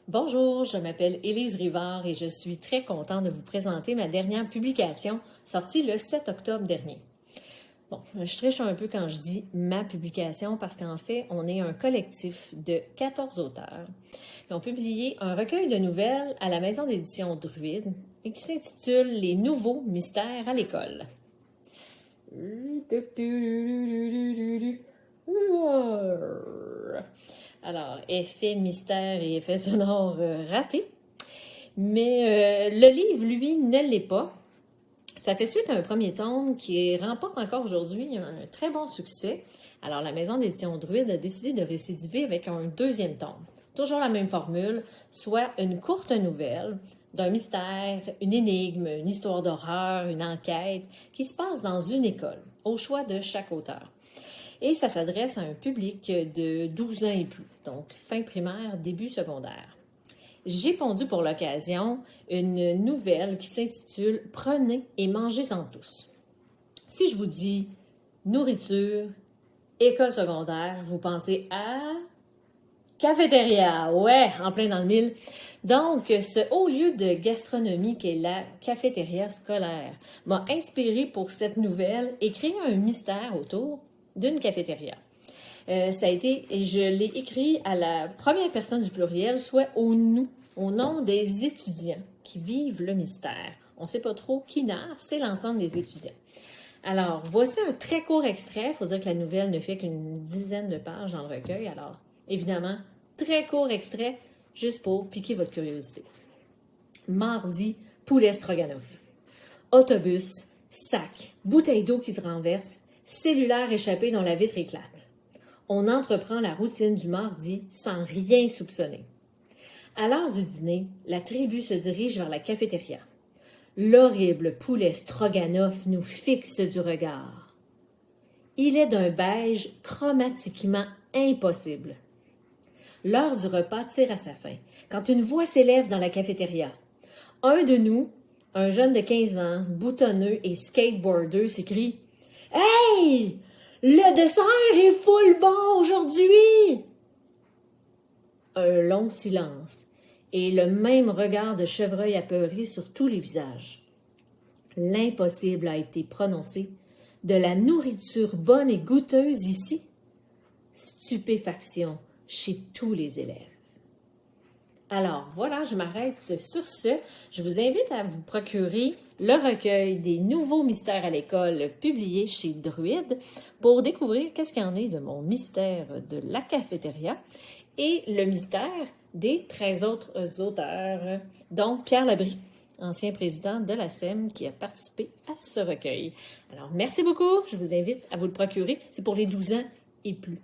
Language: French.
Bonjour, je m'appelle Élise Rivard et je suis très contente de vous présenter ma dernière publication sortie le 7 octobre dernier. Bon, je triche un peu quand je dis ma publication parce qu'en fait, on est un collectif de 14 auteurs qui ont publié un recueil de nouvelles à la maison d'édition Druide et qui s'intitule Les nouveaux mystères à l'école. Alors, effet mystère et effet sonore raté. Mais le livre, lui, ne l'est pas. Ça fait suite à un premier tome qui remporte encore aujourd'hui un très bon succès. Alors, la maison d'édition Druide a décidé de récidiver avec un deuxième tome. Toujours la même formule, soit une courte nouvelle d'un mystère, une énigme, une histoire d'horreur, une enquête qui se passe dans une école, au choix de chaque auteur. Et ça s'adresse à un public de 12 ans et plus, donc fin primaire, début secondaire. J'ai pondu pour l'occasion une nouvelle qui s'intitule « Prenez et mangez-en tous ». Si je vous dis nourriture, école secondaire, vous pensez à cafétéria, ouais, en plein dans le mille. Donc, ce haut lieu de gastronomie qu'est la cafétéria scolaire m'a inspiré pour cette nouvelle et créé un mystère autour d'une cafétéria. Je l'ai écrit à la première personne du pluriel, soit au nous, au nom des étudiants qui vivent le mystère. On ne sait pas trop qui narre, c'est l'ensemble des étudiants. Alors, voici un très court extrait. Il faut dire que la nouvelle ne fait qu'une dizaine de pages dans le recueil. Alors, évidemment, très court extrait, juste pour piquer votre curiosité. Mardi, poulet stroganoff. Autobus, sac, bouteille d'eau qui se renverse, cellulaire échappé dont la vitre éclate. On entreprend la routine du mardi sans rien soupçonner. À l'heure du dîner, la tribu se dirige vers la cafétéria. L'horrible poulet stroganoff nous fixe du regard. Il est d'un beige chromatiquement impossible. L'heure du repas tire à sa fin, quand une voix s'élève dans la cafétéria. Un de nous, un jeune de 15 ans, boutonneux et skateboarder, s'écrie « Hey! Le dessert est full bon aujourd'hui! » Un long silence et le même regard de chevreuil apeuré sur tous les visages. L'impossible a été prononcé. De la nourriture bonne et goûteuse ici. Stupéfaction chez tous les élèves. Alors voilà, je m'arrête sur ce. Je vous invite à vous procurer le recueil des nouveaux mystères à l'école publié chez Druide pour découvrir qu'est-ce qu'il y en est de mon mystère de la cafétéria et le mystère des 13 autres auteurs, dont Pierre Labrie, ancien président de la SEM, qui a participé à ce recueil. Alors, merci beaucoup. Je vous invite à vous le procurer. C'est pour les 12 ans et plus.